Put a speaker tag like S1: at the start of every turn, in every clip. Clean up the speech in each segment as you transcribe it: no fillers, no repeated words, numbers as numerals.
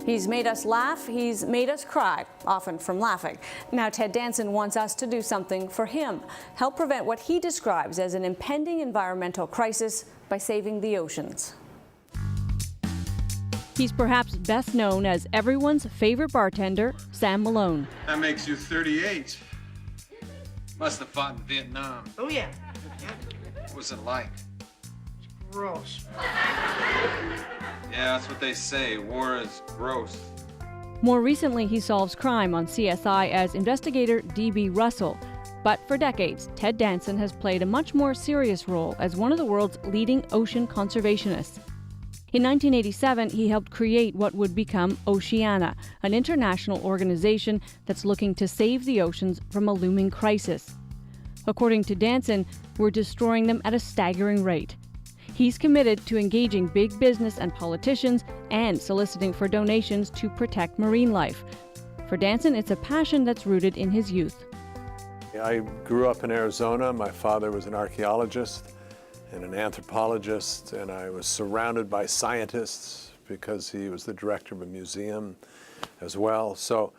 S1: He's made us laugh, he's made us cry, often from laughing. Now Ted Danson wants us to do something for him, help prevent what he describes as an impending environmental crisis by saving the oceans. He's perhaps best known as everyone's favorite bartender, Sam Malone.
S2: That makes you 38. Must have fought in Vietnam.
S3: Oh, yeah.
S2: What was it like?
S3: Gross.
S2: Yeah, that's what they say. War is gross.
S1: More recently, he solves crime on CSI as investigator D.B. Russell. But for decades, Ted Danson has played a much more serious role as one of the world's leading ocean conservationists. In 1987, he helped create what would become Oceana, an international organization that's looking to save the oceans from a looming crisis. According to Danson, we're destroying them at a staggering rate. He's committed to engaging big business and politicians and soliciting for donations to protect marine life. For Danson, it's a passion that's rooted in his youth.
S4: I grew up in Arizona. My father was an archaeologist and an anthropologist, and I was surrounded by scientists because he was the director of a museum as well. So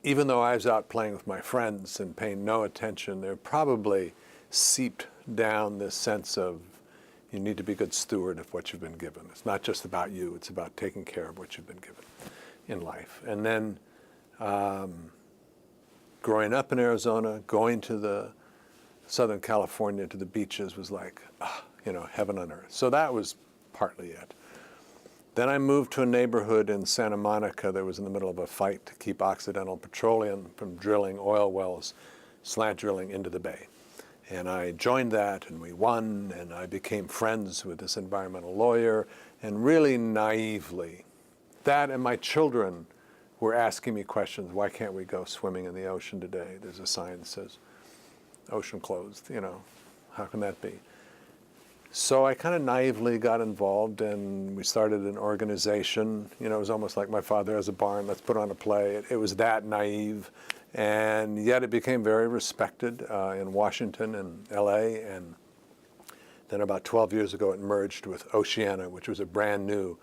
S4: even though I was out playing with my friends and paying no attention, there probably seeped down this sense of you need to be a good steward of what you've been given. It's not just about you, it's about taking care of what you've been given in life. And then growing up in Arizona, going to the Southern California, to the beaches was like, heaven on earth. So that was partly it. Then I moved to a neighborhood in Santa Monica that was in the middle of a fight to keep Occidental Petroleum from drilling oil wells, slant drilling into the bay. And I joined that, and we won, and I became friends with this environmental lawyer, and really naively, that and my children were asking me questions. Why can't we go swimming in the ocean today? There's a sign that says, ocean closed, how can that be? So I kind of naively got involved, and we started an organization. It was almost like my father has a barn, let's put on a play. It was that naive. And yet it became very respected in Washington and LA, and then about 12 years ago it merged with Oceana, which was a brand new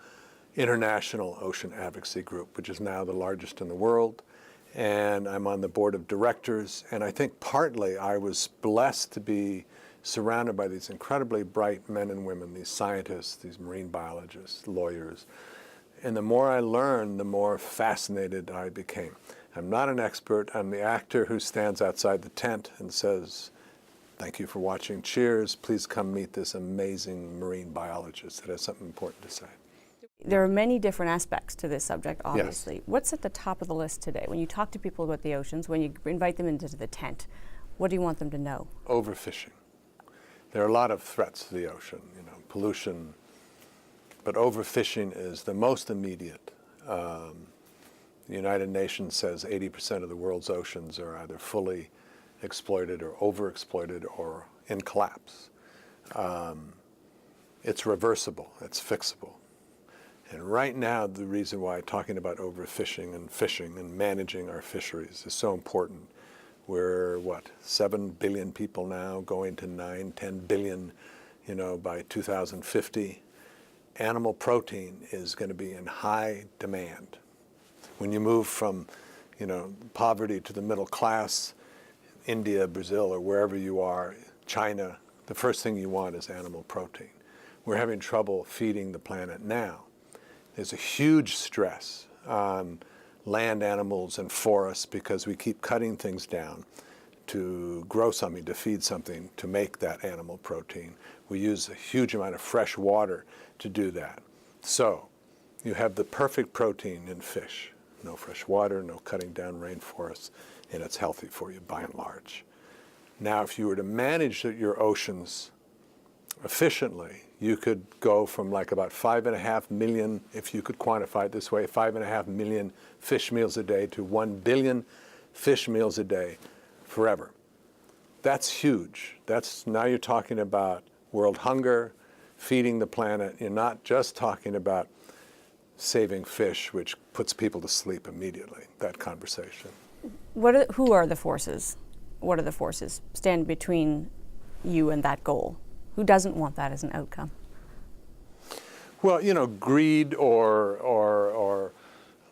S4: international ocean advocacy group, which is now the largest in the world. And I'm on the board of directors, and I think partly I was blessed to be surrounded by these incredibly bright men and women, these scientists, these marine biologists, lawyers. And the more I learned, the more fascinated I became. I'm not an expert. I'm the actor who stands outside the tent and says, thank you for watching. Cheers. Please come meet this amazing marine biologist that has something important to say.
S1: There are many different aspects to this subject, obviously.
S4: Yes.
S1: What's at the top of the list today? When you talk to people about the oceans, when you invite them into the tent, what do you want them to know?
S4: Overfishing. There are a lot of threats to the ocean, pollution, but overfishing is the most immediate. The United Nations says 80% of the world's oceans are either fully exploited or overexploited or in collapse. It's reversible, it's fixable. And right now, the reason why talking about overfishing and fishing and managing our fisheries is so important. We're, 7 billion people now, going to 9, 10 billion, by 2050. Animal protein is going to be in high demand. When you move from, poverty to the middle class, India, Brazil, or wherever you are, China, the first thing you want is animal protein. We're having trouble feeding the planet now. There's a huge stress on land animals and forests because we keep cutting things down to grow something, to feed something, to make that animal protein. We use a huge amount of fresh water to do that. So you have the perfect protein in fish. No fresh water, no cutting down rainforests, and it's healthy for you by and large. Now, if you were to manage your oceans efficiently, you could go from about 5.5 million, if you could quantify it this way, 5.5 million fish meals a day to 1 billion fish meals a day forever. That's huge. Now you're talking about world hunger, feeding the planet. You're not just talking about saving fish, which puts people to sleep immediately, that conversation.
S1: Who are the forces? What are the forces stand between you and that goal? Who doesn't want that as an outcome?
S4: Well, greed or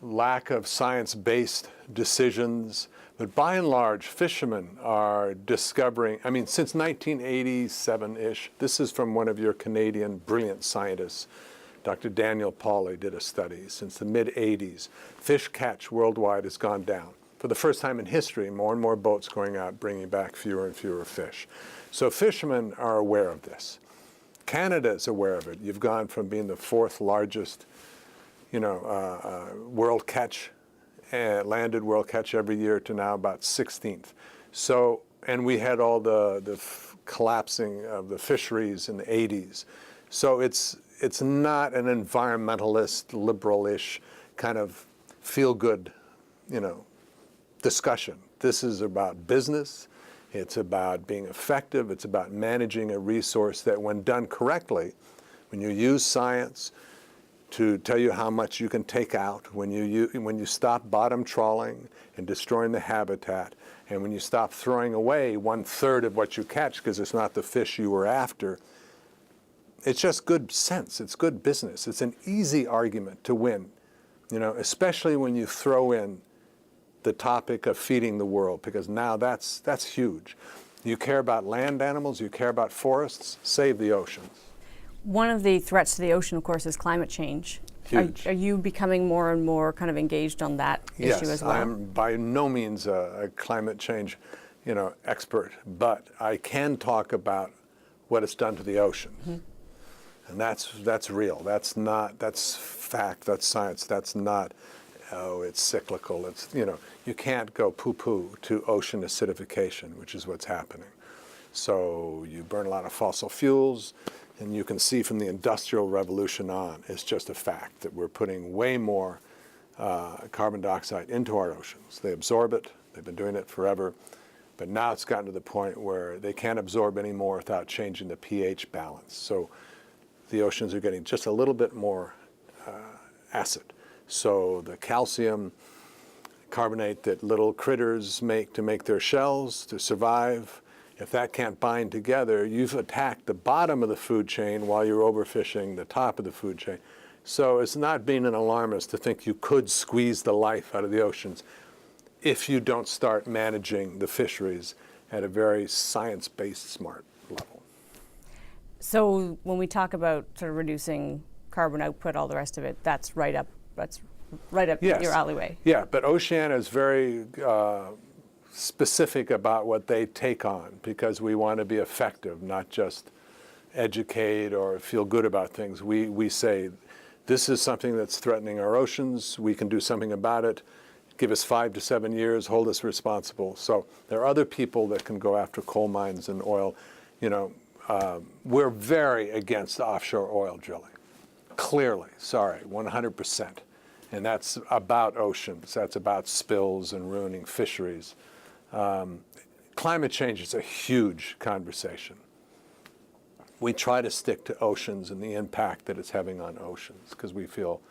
S4: lack of science-based decisions. But by and large, fishermen are discovering, I mean, since 1987-ish, this is from one of your Canadian brilliant scientists, Dr. Daniel Pauly did a study. Since the mid-'80s, fish catch worldwide has gone down. For the first time in history, more and more boats going out, bringing back fewer and fewer fish. So fishermen are aware of this. Canada is aware of it. You've gone from being the fourth largest, world catch, landed world catch every year to now about 16th. So, and we had all the collapsing of the fisheries in the 80s. So it's not an environmentalist, liberal-ish kind of feel-good, discussion. This is about business. It's about being effective. It's about managing a resource that, when done correctly, when you use science to tell you how much you can take out, when you stop bottom trawling and destroying the habitat, and when you stop throwing away 1/3 of what you catch because it's not the fish you were after, it's just good sense. It's good business. It's an easy argument to win, especially when you throw in the topic of feeding the world, because now that's huge. You care about land animals, you care about forests, save the oceans.
S1: One of the threats to the ocean, of course, is climate change.
S4: Huge.
S1: Are you becoming more and more kind of engaged on that issue as well?
S4: Yes, I'm by no means a climate change, expert, but I can talk about what it's done to the ocean. Mm-hmm. And that's real. That's fact, that's science. That's not, it's cyclical. It's, you can't go poo-poo to ocean acidification, which is what's happening. So you burn a lot of fossil fuels, and you can see from the Industrial Revolution on, it's just a fact that we're putting way more carbon dioxide into our oceans. They absorb it. They've been doing it forever. But now it's gotten to the point where they can't absorb any more without changing the pH balance. So the oceans are getting just a little bit more acid. So the calcium carbonate that little critters make to make their shells to survive, if that can't bind together, you've attacked the bottom of the food chain while you're overfishing the top of the food chain. So it's not being an alarmist to think you could squeeze the life out of the oceans if you don't start managing the fisheries at a very science-based, smart level.
S1: So when we talk about sort of reducing carbon output, all the rest of it, that's right up
S4: Yes.
S1: your alleyway.
S4: Yeah, but Oceana is very specific about what they take on, because we want to be effective, not just educate or feel good about things. We say, this is something that's threatening our oceans. We can do something about it. Give us 5 to 7 years, hold us responsible. So there are other people that can go after coal mines and oil. We're very against offshore oil drilling. Clearly, sorry, 100%. And that's about oceans. That's about spills and ruining fisheries. Climate change is a huge conversation. We try to stick to oceans and the impact that it's having on oceans, because we feel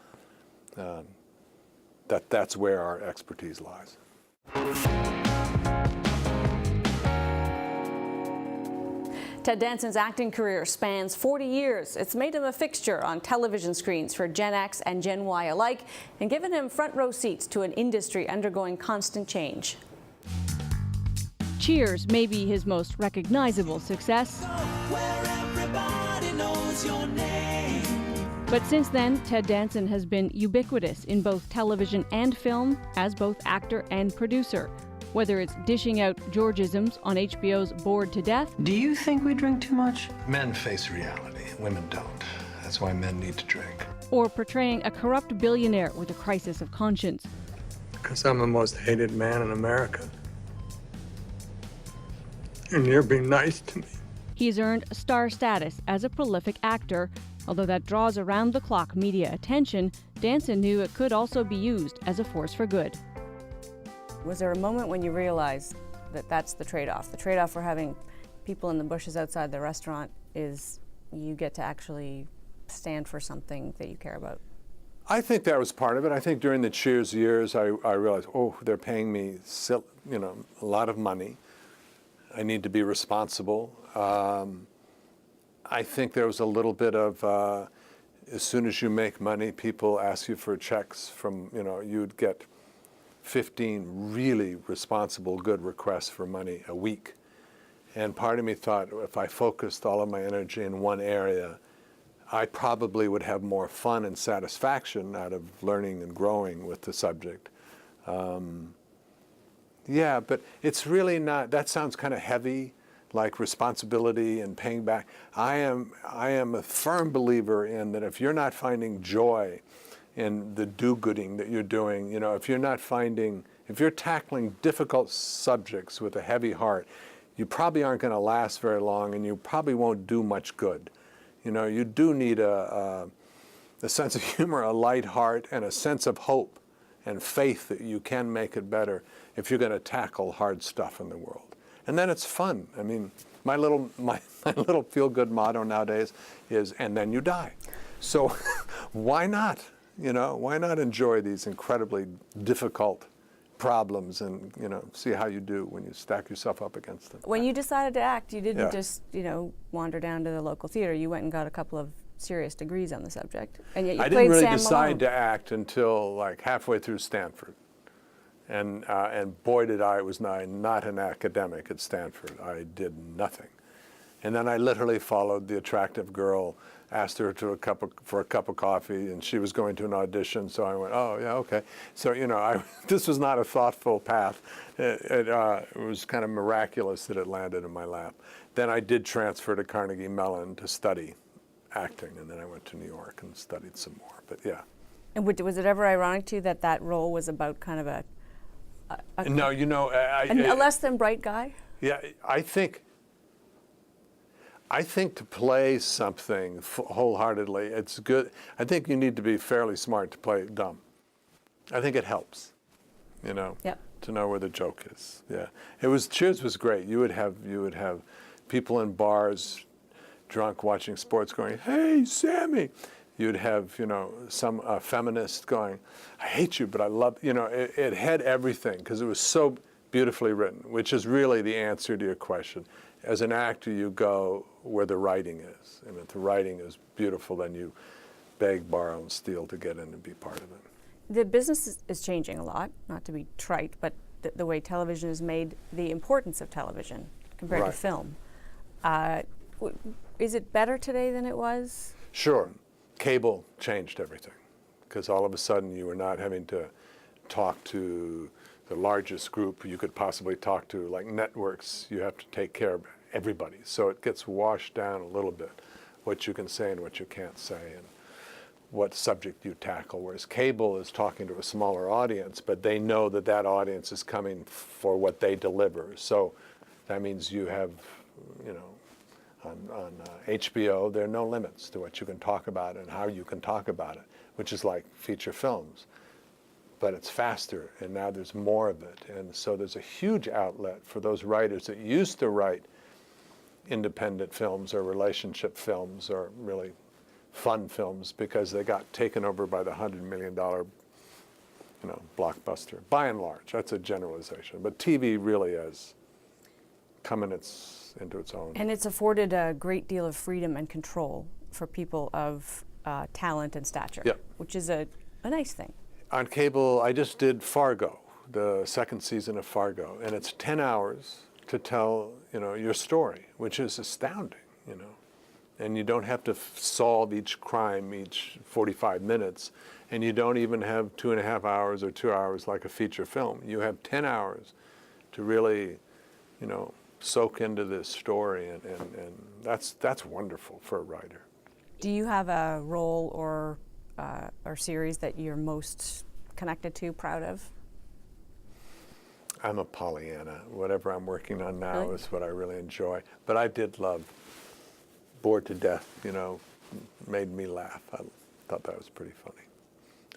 S4: that's where our expertise lies.
S1: Ted Danson's acting career spans 40 years. It's made him a fixture on television screens for Gen X and Gen Y alike, and given him front row seats to an industry undergoing constant change. Cheers may be his most recognizable success. But since then, Ted Danson has been ubiquitous in both television and film as both actor and producer. Whether it's dishing out Georgisms on HBO's Bored to Death.
S5: Do you think we drink too much?
S6: Men face reality, women don't. That's why men need to drink.
S1: Or portraying a corrupt billionaire with a crisis of conscience.
S3: Because I'm the most hated man in America. And you're being nice to me.
S1: He's earned star status as a prolific actor. Although that draws around-the-clock media attention, Danson knew it could also be used as a force for good. Was there a moment when you realized that that's the trade-off? The trade-off for having people in the bushes outside the restaurant is you get to actually stand for something that you care about.
S4: I think that was part of it. I think during the Cheers years, I realized, they're paying me a lot of money. I need to be responsible. I think there was a little bit of as soon as you make money, people ask you for checks from, you'd get 15 really responsible, good requests for money a week. And part of me thought, if I focused all of my energy in one area, I probably would have more fun and satisfaction out of learning and growing with the subject. Yeah, but it's really not, that sounds kind of heavy, like responsibility and paying back. I am a firm believer in that if you're not finding joy in the do-gooding that you're doing, if you're tackling difficult subjects with a heavy heart, you probably aren't going to last very long, and you probably won't do much good. You do need a sense of humor, a light heart, and a sense of hope and faith that you can make it better if you're going to tackle hard stuff in the world. And then it's fun. I mean, my little feel-good motto nowadays is, and then you die. So why not? Why not enjoy these incredibly difficult problems and, see how you do when you stack yourself up against them.
S1: When you decided to act, you didn't just, wander down to the local theater. You went and got a couple of serious degrees on the subject. And yet you
S4: I
S1: played
S4: didn't really
S1: Sam
S4: decide
S1: Malone.
S4: to act until like halfway through Stanford. And boy, did I was not an academic at Stanford. I did nothing. And then I literally followed the attractive girl, asked her for a cup of coffee, and she was going to an audition, so I went, oh, yeah, okay. So, this was not a thoughtful path. It was kind of miraculous that it landed in my lap. Then I did transfer to Carnegie Mellon to study acting, and then I went to New York and studied some more, but yeah.
S1: And was it ever ironic to you that that role was about kind of a less than bright guy?
S4: Yeah, I think to play something wholeheartedly, it's good. I think you need to be fairly smart to play dumb. I think it helps,
S1: Yep.
S4: to know where the joke is. Yeah, Cheers was great. You would have people in bars, drunk, watching sports, going, "Hey, Sammy." You'd have, some feminist going, "I hate you, but I love," it had everything because it was so beautifully written, which is really the answer to your question. As an actor, you go where the writing is. And if the writing is beautiful, then you beg, borrow, and steal to get in and be part of it.
S1: The business is changing a lot, not to be trite, but the way television is made, the importance of television compared to
S4: Right.
S1: film. Is it better today than it was?
S4: Sure. Cable changed everything because all of a sudden you were not having to talk to the largest group you could possibly talk to, like networks. You have to take care of everybody. So it gets washed down a little bit, what you can say and what you can't say and what subject you tackle. Whereas cable is talking to a smaller audience, but they know that that audience is coming for what they deliver. So that means you have, on HBO, there are no limits to what you can talk about and how you can talk about it, which is like feature films. But it's faster, and now there's more of it. And so there's a huge outlet for those writers that used to write independent films or relationship films or really fun films because they got taken over by the $100 million, blockbuster. By and large, that's a generalization. But TV really has come into its own.
S1: And it's afforded a great deal of freedom and control for people of talent and stature,
S4: Yep.
S1: which is a nice thing.
S4: On cable, I just did Fargo, the second season of Fargo, and it's 10 hours to tell, your story, which is astounding, And you don't have to solve each crime each 45 minutes, and you don't even have 2.5 hours or 2 hours like a feature film. You have 10 hours to really, soak into this story, and that's wonderful for a writer.
S1: Do you have a role or series that you're most connected to, proud of?
S4: I'm a Pollyanna. Whatever I'm working on now
S1: Really?
S4: is what I really enjoy. But I did love Bored to Death, made me laugh. I thought that was pretty funny.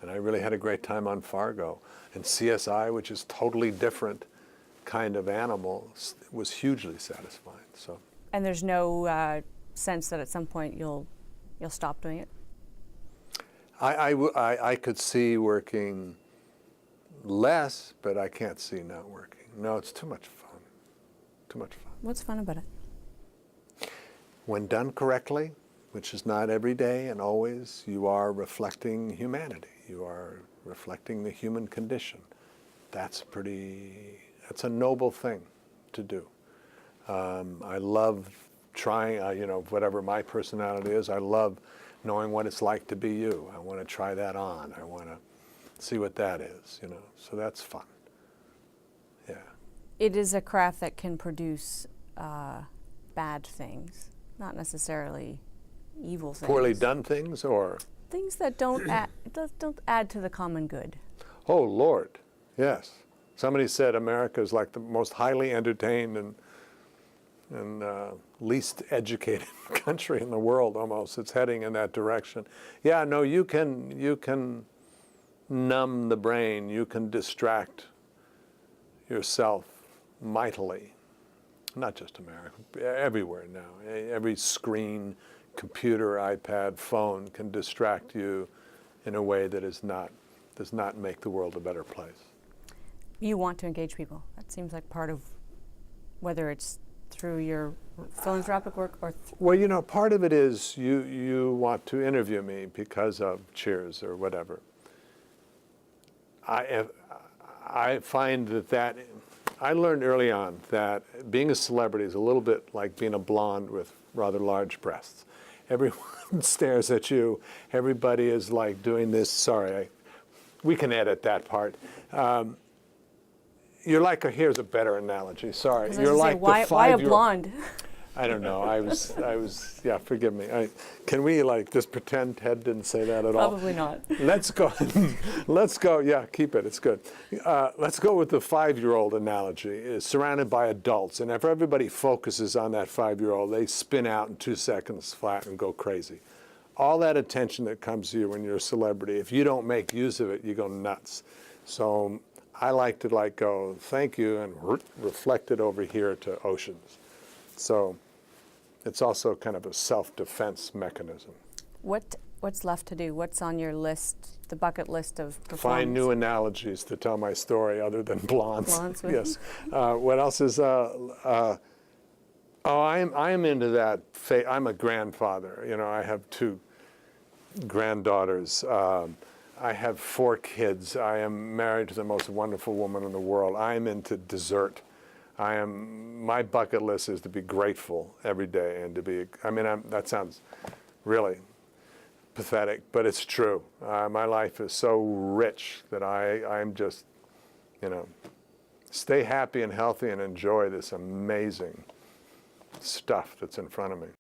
S4: And I really had a great time on Fargo. And CSI, which is totally different kind of animal, was hugely satisfying. So.
S1: And there's no sense that at some point you'll stop doing it?
S4: I could see working less, but I can't see not working. No, it's too much fun. Too much fun.
S1: What's fun about it?
S4: When done correctly, which is not every day and always, you are reflecting humanity. You are reflecting the human condition. That's a noble thing to do. I love trying, whatever my personality is, I love knowing what it's like to be you. I want to try that on. I want to see what that is, so that's fun. Yeah.
S1: It is a craft that can produce bad things, not necessarily evil things.
S4: Poorly done things, or?
S1: Things that don't add to the common good.
S4: Oh, Lord, yes. Somebody said America is like the most highly entertained and least educated country in the world, almost. It's heading in that direction. Yeah, no, you can numb the brain. You can distract yourself mightily. Not just America, everywhere now. Every screen, computer, iPad, phone can distract you in a way that does not make the world a better place.
S1: You want to engage people. That seems like part of whether it's through your philanthropic work or...
S4: Well, part of it is you want to interview me because of Cheers or whatever. I find that I learned early on that being a celebrity is a little bit like being a blonde with rather large breasts. Everyone stares at you. Everybody is like doing this. Sorry, we can edit that part. You're like here's a better analogy. Sorry, you're like the 5-year-old.
S1: Why a blonde?
S4: I don't know. I was. Yeah, forgive me. Can we just pretend Ted didn't say that at all?
S1: Probably not.
S4: Let's go. Let's go. Yeah, keep it. It's good. Let's go with the 5-year-old analogy. It's surrounded by adults, and if everybody focuses on that 5-year-old, they spin out in 2 seconds flat and go crazy. All that attention that comes to you when you're a celebrity, if you don't make use of it, you go nuts. So I like to go, thank you, and reflect it over here to oceans. So it's also kind of a self-defense mechanism.
S1: What's left to do? What's on your list, the bucket list of performance?
S4: Find new analogies to tell my story other than blondes.
S1: Blondes
S4: Yes. What else is? I'm into that. I'm a grandfather. I have 2 granddaughters. I have 4 kids. I am married to the most wonderful woman in the world. I am into dessert. My bucket list is to be grateful every day and to be, that sounds really pathetic, but it's true. My life is so rich that I'm just, stay happy and healthy and enjoy this amazing stuff that's in front of me.